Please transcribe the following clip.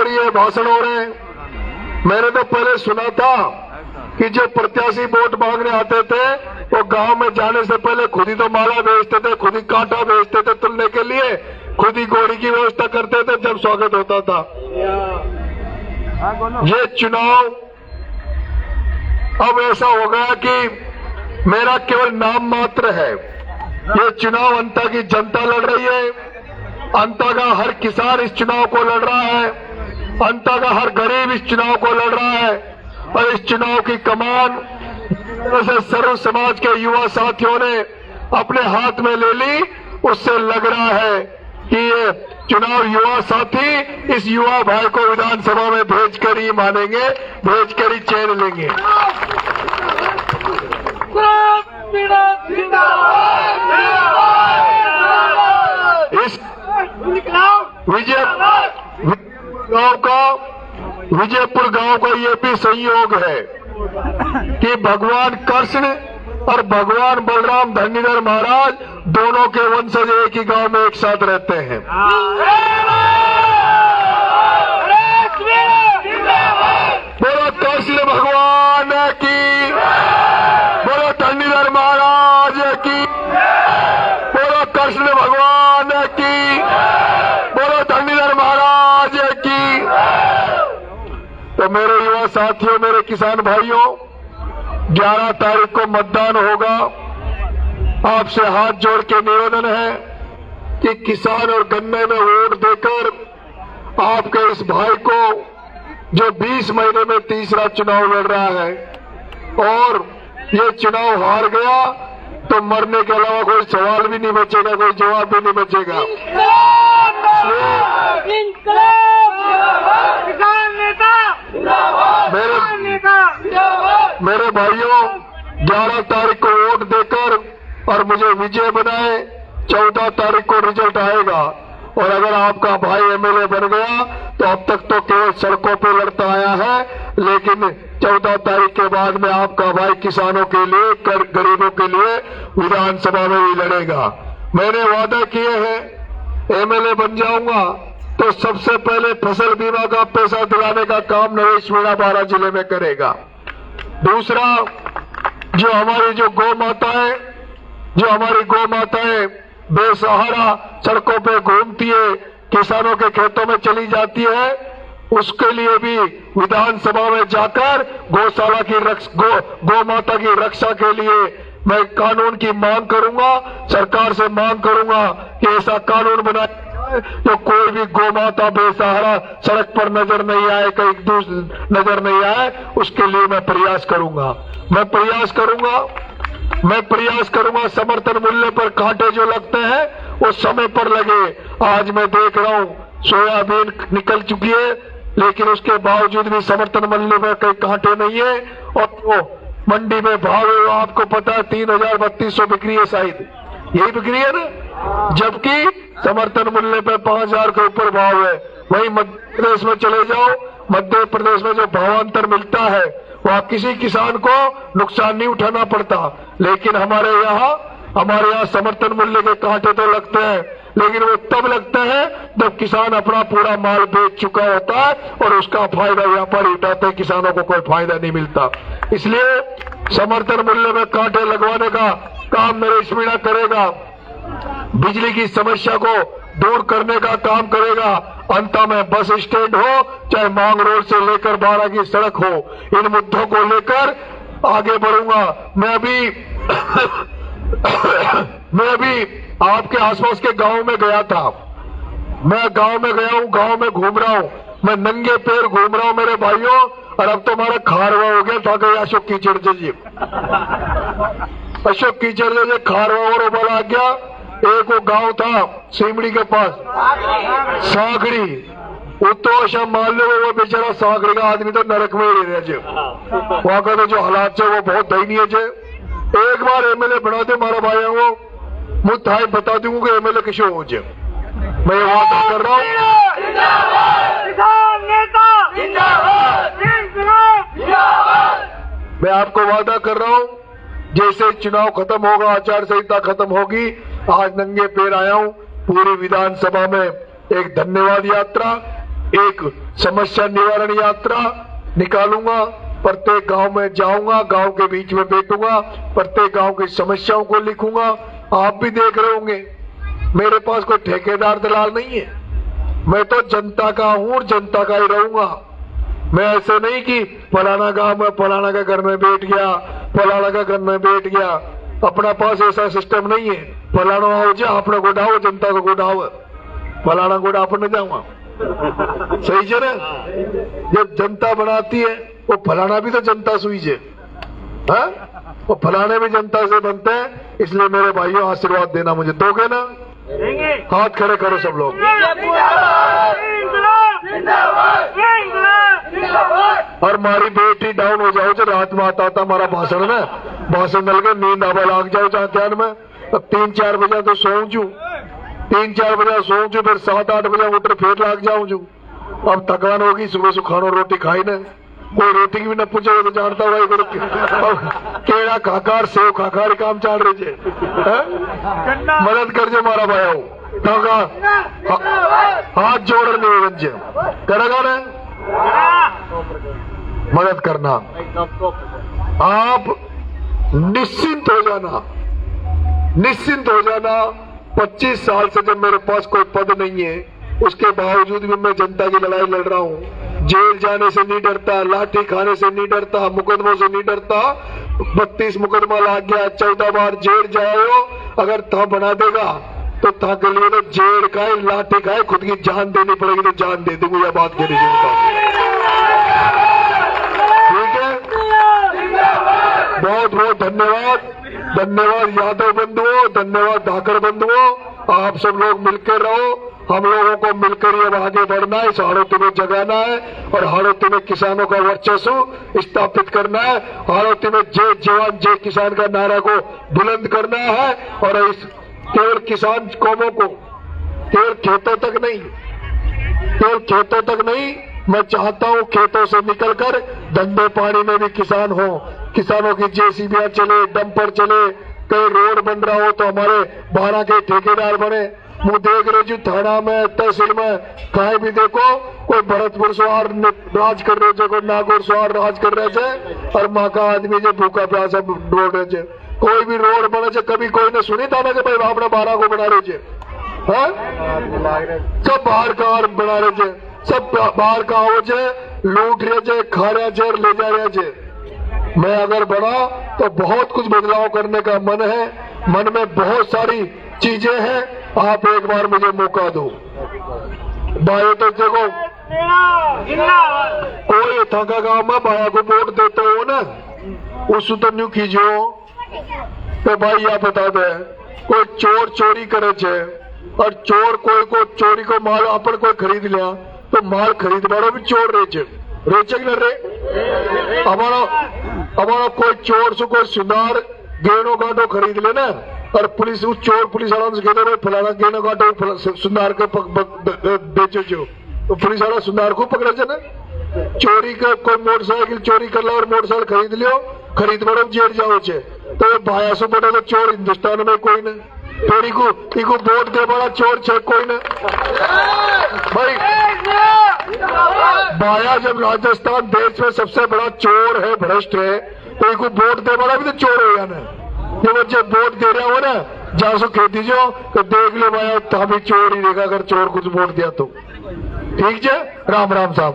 रही है, भाषण हो रहे हैं। मैंने तो पहले सुना था कि जो प्रत्याशी वोट मांगने आते थे वो गांव में जाने से पहले खुद ही तो माला बेचते थे, खुद ही कांटा बेचते थे तुलने के लिए, खुद ही घोड़ी की व्यवस्था करते थे जब स्वागत होता था। ये चुनाव अब ऐसा हो गया कि मेरा केवल नाम मात्र है। ये चुनाव अंता की जनता लड़ रही है, अंता का हर किसान इस चुनाव को लड़ रहा है, अंता का हर गरीब इस चुनाव को लड़ रहा है। और इस चुनाव की कमान से सर्व समाज के युवा साथियों ने अपने हाथ में ले ली। उससे लग रहा है कि ये चुनाव युवा साथी इस युवा भाई को विधानसभा में भेजकर ही मानेंगे, भेजकर ही चैन लेंगे। इस विजयपुर गांव का ये भी संयोग है कि भगवान कृष्ण और भगवान बलराम धन्नीधर महाराज दोनों के वंशज एक ही गांव में एक साथ रहते हैं। बोलो कृष्ण भगवान की, बोलो धन्नीधर महाराज की, बोलो कृष्ण भगवान की, बोलो धन्नीधर महाराज की। तो मेरे युवा साथियों, मेरे किसान भाइयों, 11 तारीख को मतदान होगा। आपसे हाथ जोड़ के निवेदन है कि किसान और गन्ने में वोट देकर आपके इस भाई को, जो 20 महीने में तीसरा चुनाव लड़ रहा है और ये चुनाव हार गया तो मरने के अलावा कोई सवाल भी नहीं बचेगा, कोई जवाब भी नहीं बचेगा। मेरे भाइयों, 11 तारीख को वोट देकर और मुझे विजय बनाए। 14 तारीख को रिजल्ट आएगा और अगर आपका भाई एमएलए बन गया तो अब तक तो केवल सड़कों पे लड़ता आया है, लेकिन 14 तारीख के बाद में आपका भाई किसानों के लिए, गरीबों के लिए विधानसभा में भी लड़ेगा। मैंने वादा किए हैं एमएलए बन जाऊंगा तो सबसे पहले फसल बीमा का पैसा दिलाने का काम नरेश मीणा बारां जिले में करेगा। दूसरा, जो हमारी गौ माताएं बेसहारा सड़कों पे घूमती है, किसानों के खेतों में चली जाती है, उसके लिए भी विधानसभा में जाकर गौशाला की गौ माता की रक्षा के लिए मैं कानून की मांग करूंगा, सरकार से मांग करूंगा कि ऐसा कानून बनाए तो कोई भी गौ माता बेसहारा सड़क पर नजर नहीं आए, कहीं दूर नजर नहीं आए। उसके लिए मैं प्रयास करूंगा, मैं प्रयास करूंगा। समर्थन मूल्य पर कांटे जो लगते हैं वो समय पर लगे। आज मैं देख रहा हूं सोयाबीन निकल चुकी है, लेकिन उसके बावजूद भी समर्थन मूल्य में कई कांटे नहीं है और वो मंडी में भाव है, आपको पता है 3,3200 बिक्री है, शायद यही बिक्री है ना, जबकि समर्थन मूल्य पे 5,000 के ऊपर भाव है। वहीं मध्य प्रदेश में चले जाओ, मध्य प्रदेश में जो भावांतर मिलता है वहाँ किसी किसान को नुकसान नहीं उठाना पड़ता, लेकिन हमारे यहाँ समर्थन मूल्य के कांटे तो लगते हैं, लेकिन वो तब लगते हैं जब किसान अपना पूरा माल बेच चुका होता है और उसका फायदा व्यापारी उठाते हैं, किसानों को कोई फायदा नहीं मिलता। इसलिए समर्थन मूल्य में कांटे लगवाने का काम नरेश मीणा करेगा, बिजली की समस्या को दूर करने का काम करेगा। अंत में बस स्टैंड हो चाहे मांग रोड से लेकर बारां की सड़क हो, इन मुद्दों को लेकर आगे बढ़ूंगा। मैं अभी आपके आसपास के गांव में गया था, मैं गांव में गया हूं, गांव में घूम रहा हूं, मैं नंगे पैर घूम रहा हूं मेरे भाइयों, और अब तो हमारा खारवा हो गया था कि अशोक कीचड़ जी, अशोक कीचड़ जी खारवा और उबल आ गया। एक वो गांव था सीमड़ी के पास, सागड़ी, वो तो अच्छा मान लो वो बेचारा सागड़ी का आदमी तो नरक में ही रहे, वहां का तो जो हालात है वो बहुत दयनीय है। एक बार एमएलए बना दे मारा भाई वो मुझे बता दूंगा कि एमएलए किशोर हो जाए। मैं ये वादा कर रहा हूँ, मैं आपको वादा कर रहा हूँ, जैसे चुनाव खत्म होगा, आचार संहिता खत्म होगी, आज नंगे पैर आया हूँ पूरी विधानसभा में एक धन्यवाद यात्रा, एक समस्या निवारण यात्रा निकालूंगा, प्रत्येक गांव में जाऊंगा, गांव के बीच में बैठूंगा, प्रत्येक गांव की समस्याओं को लिखूंगा। आप भी देख रहे होंगे, मेरे पास कोई ठेकेदार दलाल नहीं है, मैं तो जनता का हूं और जनता का ही रहूंगा। मैं ऐसे नहीं कि फलाना गांव में फलाना के घर में बैठ गया, फलाना के घर में बैठ गया, अपना पास ऐसा सिस्टम नहीं है। फलाना आओ जा अपने गोडाओ, जनता को गोडाओ, फलाना गोडा अपने जाऊंगा, सही है ना। जब जनता बनाती है वो फलाना भी तो जनता सुई है, वो फलाने भी जनता से बनते हैं। इसलिए मेरे भाइयों आशीर्वाद देना मुझे, दोगे ना? हाथ खड़े करो सब लोग। और मारी बेटी डाउन हो जाओ जो रात में आता था हमारा भाषण में, भाषण मिल के नींद आवा लाग जाओ जहाँ ध्यान में। अब 3-4 बजे तो सोऊं छू, 3-4 बजे सोऊं छू, फिर 7-8 बजे उठ फिर लाग जाऊं छू। अब थकान होगी, सुबह सुखानो रोटी खाई न, कोई रोटी की भी न पूछे तो जानता हुआ केड़ा खाकार सेव खाकार काम चाल रहे थे। मदद कर जो मारा भाई हाथ जोड़ निवेदन से करेगा ना, मदद करना। आप निश्चिंत हो जाना, निश्चिंत हो जाना। 25 साल से जब मेरे पास कोई पद नहीं है, उसके बावजूद भी मैं जनता की लड़ाई लड़ रहा हूँ। जेल जाने से नहीं डरता, लाठी खाने से नहीं डरता, मुकदमों से नहीं डरता। 32 मुकदमा लाग गया, 14 बार जेल जाओ, अगर था बना देगा तो था के लिए तो जेल खाए, लाठी खाए, खुद की जान देनी पड़ेगी तो जान दे दूंगी। यह बात कहनी चाहिए, ठीक है। बहुत बहुत धन्यवाद, धन्यवाद यादव बंधुओं, धन्यवाद धाकर बंधुओं। आप सब लोग मिलकर रहो, हम लोगों को मिलकर ये आगे बढ़ना है, इस हाड़ोती में जगाना है और हाड़ोती में किसानों का वर्चस्व स्थापित करना है। हाड़ोती में जय जवान जय किसान का नारा को बुलंद करना है। और इस केवल किसान कौमों को केवल खेतों तक नहीं, केवल खेतों तक नहीं, मैं चाहता हूं खेतों से निकलकर धंधे पानी में भी किसान हो। किसानों की जेसीबी चले, डंपर चले, कहीं रोड बन रहा हो तो हमारे 12 के ठेकेदार बने। मुझे देख रहे जी थाना में, तहसील में, कहीं भी देखो कोई भरतपुर सवार राज कर रहे थे, कोई नागौर सवार राज कर रहे थे और माँ का आदमी जो भूखा प्यासा डोल रहे थे। कोई भी रोड बने थे, कभी कोई ने सुनी था ना कि भाई आपने 12 को बना रहे थे। सब बाहर का बना रहे थे, सब बाहर का हो जाए, लूट रहे थे, खा रहे थे, ले जा रहे थे। मैं अगर बढ़ा तो बहुत कुछ बदलाव करने का मन है, मन में बहुत सारी चीजें हैं। आप एक बार मुझे मौका दो। भाई तो देखो, कोई थका गांव में भाया को वोट देते हो ना, उस तो न्यू कीजियो तो भाई यह बता दे, कोई चोर चोरी करे छे और चोर कोई को चोरी को माल अपन कोई खरीद लिया तो माल खरीद वाला भी चोर रेचे न रे। हमारा कोई चोर से कोई सुधार गेनो गाटो खरीद लेना और पुलिस उस चोर पुलिस वाला से कहते भाई फलाना गेनो गाटो सुधार के बेचो जो, तो पुलिस वाला सुधार को पकड़े थे ना। चोरी का कोई मोटरसाइकिल चोरी कर लो और मोटरसाइकिल खरीद लियो, खरीद बड़ो जेल जाओ छे तो भाया से बड़े तो चोर हिंदुस्तान में कोई न। चोरी को वोट दे बड़ा चोर छे कोई न भाई। भाया जब राजस्थान देश में सबसे बड़ा चोर है, भ्रष्ट है, तो इनको वोट दे बड़ा भी तो चोर होगा ना। ये बच्चे वोट दे रहे हो ना, जहां से खेती जो तो देख लो भाई तो भी चोर ही देगा अगर चोर कुछ वोट दिया तो। ठीक है, राम राम साहब।